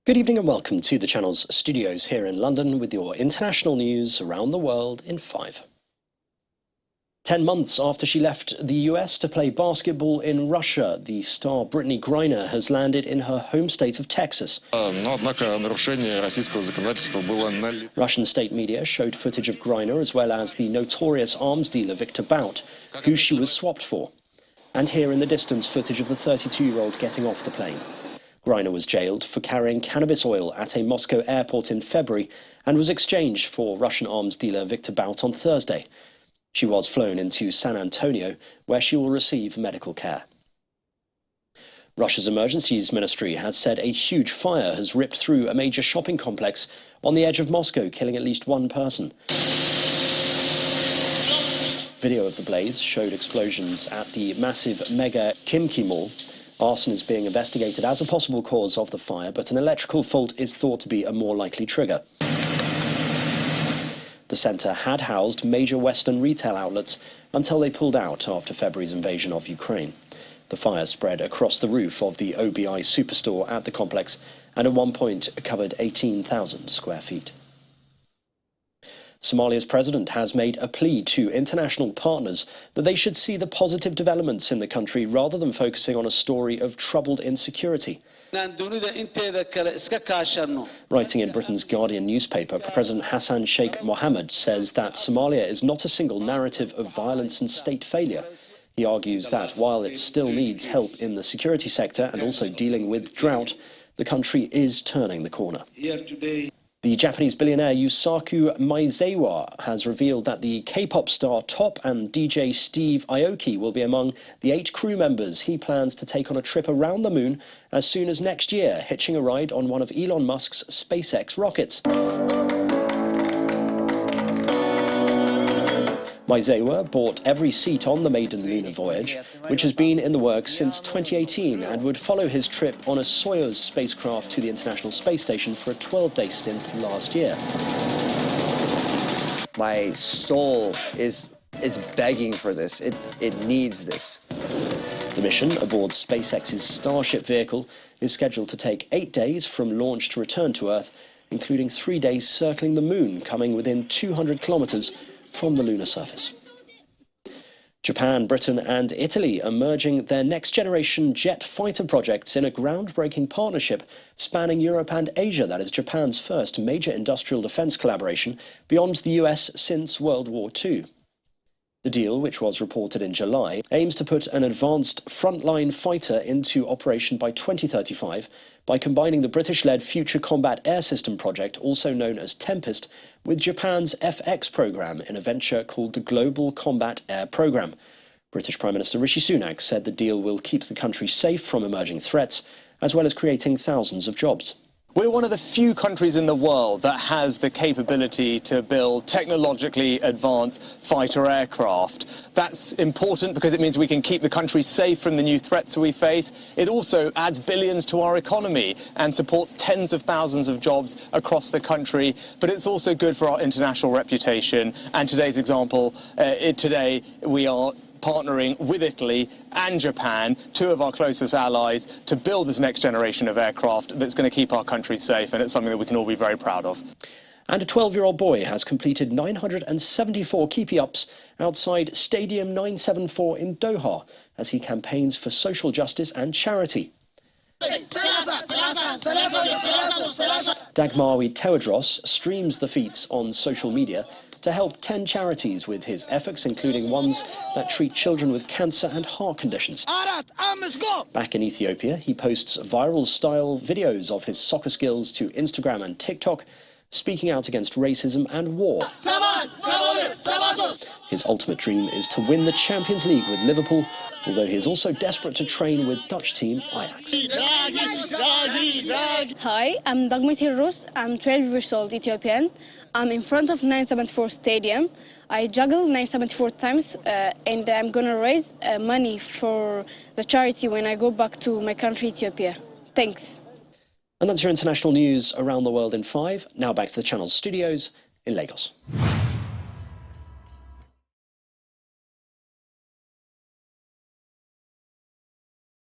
Good evening and welcome to the channel's studios here in London with your international news around the world in 5. 10 months after she left the US to play basketball in Russia, the star Brittney Griner has landed in her home state of Texas. Russian state media showed footage of Griner as well as the notorious arms dealer Victor Bout, who she was swapped for. And here in the distance footage of the 32-year-old getting off the plane. Griner was jailed for carrying cannabis oil at a Moscow airport in February and was exchanged for Russian arms dealer Victor Bout on Thursday. She was flown into San Antonio, where she will receive medical care. Russia's emergencies ministry has said a huge fire has ripped through a major shopping complex on the edge of Moscow, killing at least one person. Video of the blaze showed explosions at the massive mega Khimki Mall. Arson is being investigated as a possible cause of the fire, but an electrical fault is thought to be a more likely trigger. The centre had housed major Western retail outlets until they pulled out after February's invasion of Ukraine. The fire spread across the roof of the OBI superstore at the complex and at one point covered 18,000 square feet. Somalia's president has made a plea to international partners that they should see the positive developments in the country rather than focusing on a story of troubled insecurity. Writing in Britain's Guardian newspaper, President Hassan Sheikh Mohammed says that Somalia is not a single narrative of violence and state failure. He argues that while it still needs help in the security sector and also dealing with drought, the country is turning the corner. The Japanese billionaire Yusaku Maezawa has revealed that the K-pop star Top and DJ Steve Aoki will be among the 8 crew members he plans to take on a trip around the moon as soon as next year, hitching a ride on one of Elon Musk's SpaceX rockets. Maezawa bought every seat on the maiden lunar voyage, which has been in the works since 2018 and would follow his trip on a Soyuz spacecraft to the International Space Station for a 12-day stint last year. My soul is begging for this. It needs this. The mission aboard SpaceX's Starship vehicle is scheduled to take 8 days from launch to return to Earth, including 3 days circling the moon, coming within 200 kilometers from the lunar surface. Japan, Britain and Italy are merging their next-generation jet fighter projects in a groundbreaking partnership spanning Europe and Asia that is Japan's first major industrial defense collaboration beyond the US since World War II. The deal, which was reported in July, aims to put an advanced frontline fighter into operation by 2035 by combining the British-led Future Combat Air System project, also known as Tempest, with Japan's FX program in a venture called the Global Combat Air Program. British Prime Minister Rishi Sunak said the deal will keep the country safe from emerging threats, as well as creating thousands of jobs. We're one of the few countries in the world that has the capability to build technologically advanced fighter aircraft. That's important because it means we can keep the country safe from the new threats that we face. It also adds billions to our economy and supports tens of thousands of jobs across the country. But it's also good for our international reputation. And today's example, today we are partnering with Italy and Japan, 2 of our closest allies, to build this next generation of aircraft that's going to keep our country safe, and it's something that we can all be very proud of. And a 12-year-old boy has completed 974 keepy-ups outside Stadium 974 in Doha as he campaigns for social justice and charity. Dagmawi Tewodros streams the feats on social media to help 10 charities with his efforts, including ones that treat children with cancer and heart conditions. Back in Ethiopia, he posts viral-style videos of his soccer skills to Instagram and TikTok, speaking out against racism and war. His ultimate dream is to win the Champions League with Liverpool, although he is also desperate to train with Dutch team Ajax. Hi, I'm Dagmit Hirrus. I'm 12 years old, Ethiopian. I'm in front of 974 Stadium. I juggle 974 times and I'm going to raise money for the charity when I go back to my country, Ethiopia. Thanks. And that's your international news around the world in 5. Now back to the channel's studios in Lagos.